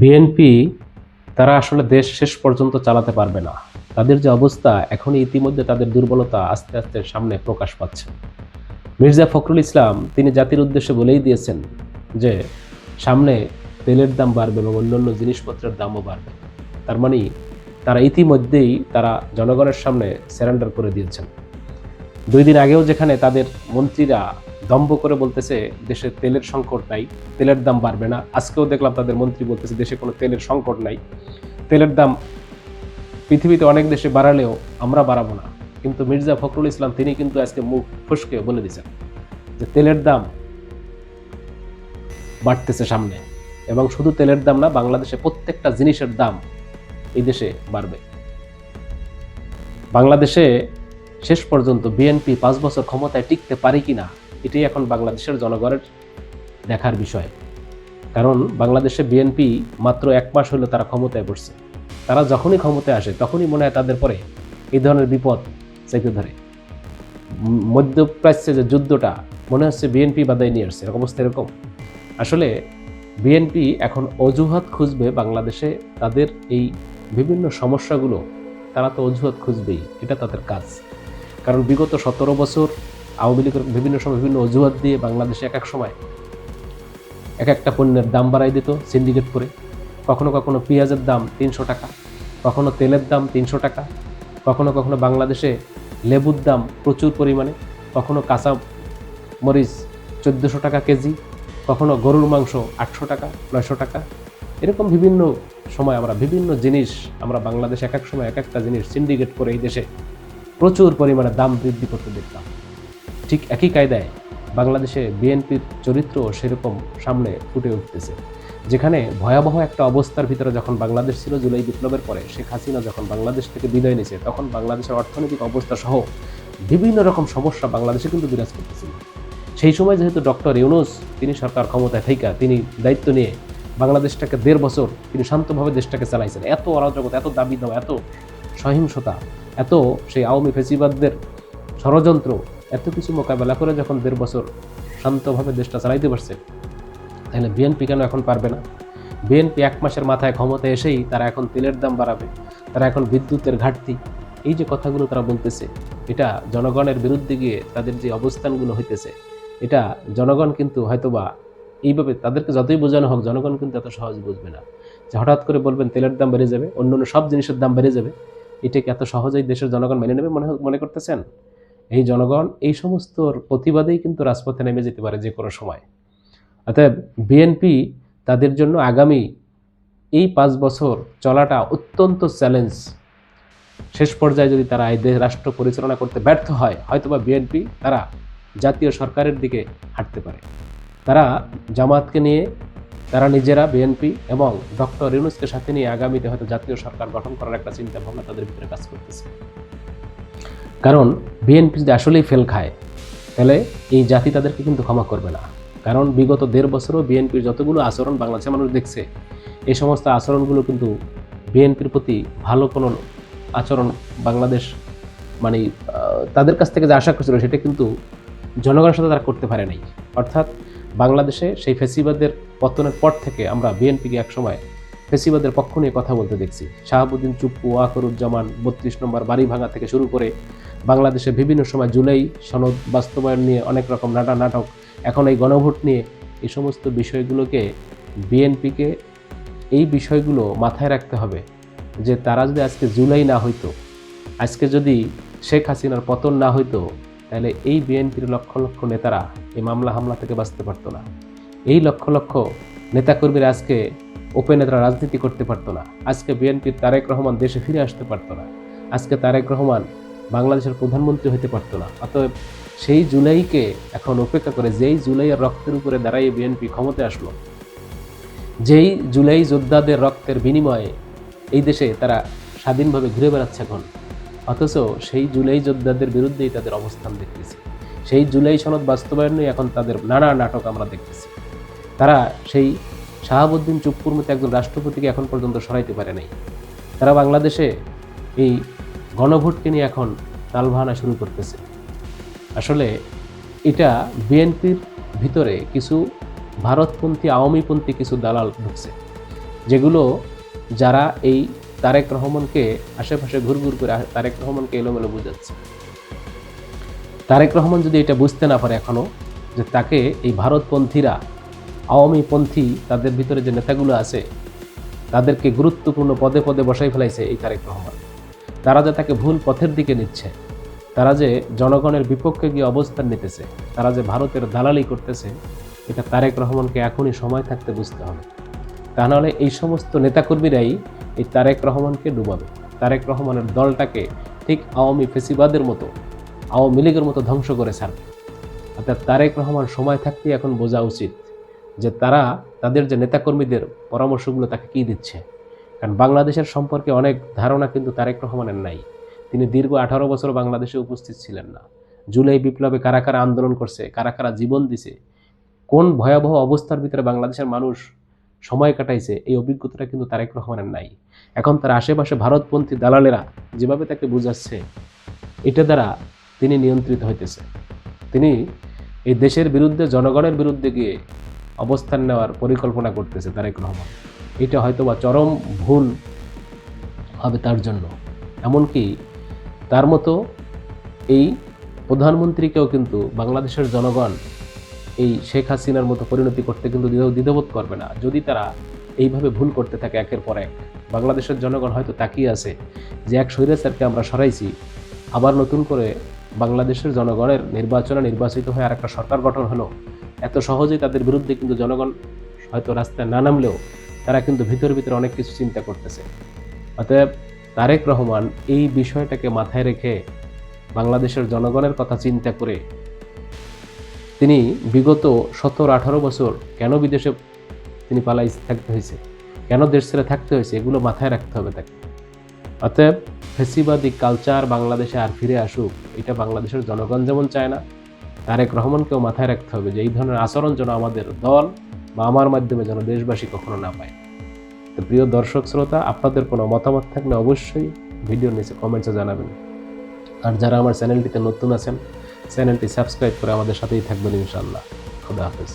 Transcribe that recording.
BNP তারা আসলে দেশ শেষ পর্যন্ত চালাতে পারবে না। তাদের যে অবস্থা এখন ইতিমধ্যে তাদের দুর্বলতা আস্তে আস্তে সামনে প্রকাশ পাচ্ছে। মির্জা ফখরুল ইসলাম তিনি জাতির উদ্দেশ্যে বলেই দিয়েছেন যে সামনে তেলের দাম বাড়বে এবং অন্যান্য জিনিসপত্রের দামও বাড়বে। তার মানে তারা ইতিমধ্যেই তারা জনগণের সামনে স্যারেন্ডার করে দিয়েছেন। 2 দিন আগেও যেখানে তাদের মন্ত্রীরা দম্ভ করে বলতেছে দেশে তেলের সংকট নাই, তেলের দাম বাড়বে না, আজকেও দেখলাম তাদের মন্ত্রী বলতেছে দেশে কোনো তেলের সংকট নাই, তেলের দাম পৃথিবীতে অনেক দেশে বাড়ালেও আমরা বাড়াবো না। কিন্তু মির্জা ফখরুল ইসলাম তিনি কিন্তু আজকে মুখ ফসকে বলে দিয়েছেন যে তেলের দাম বাড়তেছে সামনে, এবং শুধু তেলের দাম না, বাংলাদেশে প্রত্যেকটা জিনিসের দাম এই দেশে বাড়বে। বাংলাদেশে শেষ পর্যন্ত বিএনপি 5 বছর ক্ষমতায় টিকতে পারে কিনা এটাই এখন বাংলাদেশের জনগণের দেখার বিষয়। কারণ বাংলাদেশে বিএনপি মাত্র 1 মাস হলো তারা ক্ষমতায় বসছে। তারা যখনই ক্ষমতায় আসে তখনই মনে হয় তাদের পরে এই ধরনের বিপদ চেপে ধরে। মধ্যপ্রাচ্যে যে যুদ্ধটা মনে হচ্ছে বিএনপি বাধাই নিয়ে আসছে, অবস্থা এরকম। আসলে বিএনপি এখন অজুহাত খুঁজবে বাংলাদেশে তাদের এই বিভিন্ন সমস্যাগুলো, তারা তো অজুহাত খুঁজবেই, এটা তাদের কাজ। কারণ বিগত 17 বছর আওয়ামী লীগের বিভিন্ন সময় বিভিন্ন অজুহাত দিয়ে বাংলাদেশে এক এক সময় এক একটা পণ্যের দাম বাড়াই দিত সিন্ডিকেট করে। কখনো কখনো পেঁয়াজের দাম 300 টাকা, কখনো তেলের দাম 300 টাকা, কখনো কখনো বাংলাদেশে লেবুর দাম প্রচুর পরিমাণে, কখনো কাঁচা মরিচ 1400 টাকা কেজি, কখনো গরুর মাংস 800 টাকা 900 টাকা। এরকম বিভিন্ন সময় আমরা বিভিন্ন জিনিস আমরা বাংলাদেশে এক এক সময় এক একটা জিনিস সিন্ডিকেট করে এই দেশে প্রচুর পরিমাণে দাম বৃদ্ধি করতে দেখতাম। ঠিক একই কায়দায় বাংলাদেশে বিএনপির চরিত্র সেরকম সামনে ফুটে উঠতেছে। যেখানে ভয়াবহ একটা অবস্থার ভিতরে যখন বাংলাদেশ ছিল জুলাই বিপ্লবের পরে, শেখ হাসিনা যখন বাংলাদেশ থেকে বিদায় নিয়েছে, তখন বাংলাদেশের অর্থনৈতিক অবস্থা সহ বিভিন্ন রকম সমস্যা বাংলাদেশে কিন্তু বিরাজ করতেছিল। সেই সময় যেহেতু ডক্টর ইউনূস তিনি সরকার ক্ষমতায় থেকে তিনি দায়িত্ব নিয়ে বাংলাদেশটাকে 1.5 বছর তিনি শান্তভাবে দেশটাকে চালাইছেন। এত অরাজকতা, এত দাবি দেওয়া, এত সহিংসতা, এত সেই আওয়ামী ফেসিবাদদের ষড়যন্ত্র, এত কিছু মোকাবেলা করে যখন 1.5 বছর শান্তভাবে দেশটা চালাইতে পারছে, তাহলে বিএনপি কেন এখন পারবে না? বিএনপি 1 মাসের মাথায় ক্ষমতায় এসেই তারা এখন তেলের দাম বাড়াবে, তারা এখন বিদ্যুতের ঘাটতি, এই যে কথাগুলো তারা বলতেছে, এটা জনগণের বিরুদ্ধে গিয়ে তাদের যে অবস্থানগুলো হইতেছে, এটা জনগণ কিন্তু হয়তোবা এইভাবে তাদেরকে যতই বোঝানো হোক জনগণ কিন্তু এত সহজ বুঝবে না। যে হঠাৎ করে বলবেন তেলের দাম বেড়ে যাবে, অন্য সব জিনিসের দাম বেড়ে যাবে, এটাকে এত সহজেই দেশের জনগণ মেনে নেবে মনে করতেছেন? এই জনগণ এই সমস্ত প্রতিবাদেই কিন্তু রাজপথে নেমে যেতে পারে যে কোনো সময়। অতএব বিএনপি তাদের জন্য আগামী এই 5 বছর চলাটা অত্যন্ত চ্যালেঞ্জ। শেষ পর্যায়ে যদি তারা এই রাষ্ট্র পরিচালনা করতে ব্যর্থ হয়, হয়তোবা বিএনপি তারা জাতীয় সরকারের দিকে হাঁটতে পারে। তারা জামাতকে নিয়ে, তারা নিজেরা বিএনপি এবং ডক্টর ইউনূসকে সাথে নিয়ে আগামীতে হয়তো জাতীয় সরকার গঠন করার একটা চিন্তা ভাবনা তাদের ভিতরে কাজ করতেছে। কারণ বিএনপি যদি আসলেই ফেল খায়, তাহলে এই জাতি তাদেরকে কিন্তু ক্ষমা করবে না। কারণ বিগত 1.5 বছরও বিএনপির যতগুলো আচরণ বাংলাদেশের মানুষ দেখছে, এই সমস্ত আচরণগুলো কিন্তু বিএনপির প্রতি ভালো কোনো আচরণ বাংলাদেশ মানে তাদের কাছ থেকে যে আশা করছিল সেটা কিন্তু জনগণের সাথে তারা করতে পারে নাই। অর্থাৎ বাংলাদেশে সেই ফেসিবাদের পতনের পর থেকে আমরা বিএনপিকে একসময় ফেসিবাদের পক্ষ নিয়ে কথা বলতে দেখছি। শাহাবুদ্দিন চুপ্পু, ওয়াকরুজ্জামান, 32 নম্বর বাড়ি ভাঙা থেকে শুরু করে বাংলাদেশে বিভিন্ন সময় জুলাই সনদ বাস্তবায়ন নিয়ে অনেক রকম নাটক, এখন এই গণভোট নিয়ে, এই সমস্ত বিষয়গুলোকে বিএনপিকে এই বিষয়গুলো মাথায় রাখতে হবে যে তারা যদি আজকে জুলাই না হইতো, আজকে যদি শেখ হাসিনার পতন না হইতো, তাহলে এই বিএনপির লক্ষ লক্ষ নেতারা এই মামলা হামলা থেকে বাঁচতে পারতো না। এই লক্ষ লক্ষ নেতাকর্মীরা আজকে ওপেনে তারা রাজনীতি করতে পারতো না। আজকে বিএনপির তারেক রহমান দেশে ফিরে আসতে পারতো না। আজকে তারেক রহমান বাংলাদেশের প্রধানমন্ত্রী হতে পারতো না। অতএব সেই জুলাইকে এখন উপেক্ষা করে, যেই জুলাইয়ের রক্তের উপরে দাঁড়াইয়ে বিএনপি ক্ষমতায় আসলো, যেই জুলাই যোদ্ধাদের রক্তের বিনিময়ে এই দেশে তারা স্বাধীনভাবে ঘুরে বেড়াচ্ছে এখন, অথচ সেই জুলাই যোদ্ধাদের বিরুদ্ধেই তাদের অবস্থান দেখতেছি। সেই জুলাই সনদ বাস্তবায়ন নিয়ে এখন তাদের নানা নাটক আমরা দেখতেছি। তারা সেই শাহাবুদ্দিন চুপ্পুর মতো একজন রাষ্ট্রপতিকে এখন পর্যন্ত সরাইতে পারে নাই। তারা বাংলাদেশে এই গণভোটকে নিয়ে এখন তালবাহানা শুরু করতেছে। আসলে এটা বিএনপির ভিতরে কিছু ভারতপন্থী আওয়ামীপন্থী কিছু দালাল ঢুকছে, যেগুলো যারা এই তারেক রহমানকে আশেপাশে ঘুরঘুর করে তারেক রহমানকে এলোমেলো বুঝাচ্ছে। তারেক রহমান যদি এটা বুঝতে না পারে এখনও, যে তাকে এই ভারতপন্থীরা, আওয়ামীপন্থী তাদের ভিতরে যে নেতাগুলো আছে তাদেরকে গুরুত্বপূর্ণ পদে পদে বসাই ফেলাইছে এই তারেক রহমান, তারা যে তাকে ভুল পথের দিকে নিচ্ছে, তারা যে জনগণের বিপক্ষে গিয়ে অবস্থান নিতেছে, তারা যে ভারতের দালালি করতেছে, এটা তারেক রহমানকে এখনই সময় থাকতে বুঝতে হবে। তা নাহলে এই সমস্ত নেতাকর্মীরাই এই তারেক রহমানকে ডুবাবে, তারেক রহমানের দলটাকে ঠিক আওয়ামী ফেসিবাদের মতো, আওয়ামী লীগের মতো ধ্বংস করে ছাড়বে। অর্থাৎ তারেক রহমান সময় থাকতেই এখন বোঝা উচিত যে তারা তাদের যে নেতাকর্মীদের পরামর্শগুলো তাকে কী দিচ্ছে। কারণ বাংলাদেশের সম্পর্কে অনেক ধারণা কিন্তু তারেক রহমানের নাই। তিনি দীর্ঘ 18 বছর বাংলাদেশে উপস্থিত ছিলেন না। জুলাই বিপ্লবে কারা কারা আন্দোলন করছে, কারা কারা জীবন দিছে, কোন ভয়াবহ অবস্থার ভিতরে বাংলাদেশের মানুষ সময় কাটাইছে, এই অভিজ্ঞতাটা কিন্তু তারেক রহমানের নাই। এখন তার আশেপাশে ভারতপন্থী দালালেরা যেভাবে তাকে বুঝাচ্ছে, এটা দ্বারা তিনি নিয়ন্ত্রিত হইতেছে। তিনি এই দেশের বিরুদ্ধে, জনগণের বিরুদ্ধে গিয়ে অবস্থান নেওয়ার পরিকল্পনা করতেছে তারেক রহমান। এটা হয়তো বা চরম ভুল হবে তার জন্য। এমনকি তার মতো এই প্রধানমন্ত্রীকেও কিন্তু বাংলাদেশের জনগণ এই শেখ হাসিনার মতো পরিণতি করতে কিন্তু দ্বিধাবোধ করবে না। যদি তারা এইভাবে ভুল করতে থাকে একের পর এক, বাংলাদেশের জনগণ হয়তো তাকিয়ে আছে যে এক স্বৈরাচারকে আমরা সরাইছি, আবার নতুন করে বাংলাদেশের জনগণের নির্বাচনে নির্বাচিত হয়ে আর একটা সরকার গঠন হলো, এত সহজেই তাদের বিরুদ্ধে কিন্তু জনগণ হয়তো রাস্তায় না নামলেও তারা কিন্তু ভিতরে ভিতরে অনেক কিছু চিন্তা করতেছে। অতএব তারেক রহমান এই বিষয়টাকে মাথায় রেখে বাংলাদেশের জনগণের কথা চিন্তা করে তিনি বিগত 17-18 বছর কেন বিদেশে তিনি পালাই থাকতে হয়েছে, কেন দেশ ছেড়ে থাকতে হয়েছে, এগুলো মাথায় রাখতে হবে তাকে। অতএব ফেসিবাদী কালচার বাংলাদেশে আর ফিরে আসুক, এটা বাংলাদেশের জনগণ যেমন চায় না, তারেক রহমানকেও মাথায় রাখতে হবে যে এই ধরনের আচরণ যেন আমাদের দল বা আমার মাধ্যমে যেন দেশবাসী কখনো না পায়। তো প্রিয় দর্শক শ্রোতা, আপনাদের কোনো মতামত থাকলে অবশ্যই ভিডিওর নিচে কমেন্টসে জানাবেন। আর যারা আমার চ্যানেলটিতে নতুন আছেন, চ্যানেলটি সাবস্ক্রাইব করে আমাদের সাথেই থাকবেন ইনশাআল্লাহ। খুদা হাফেজ।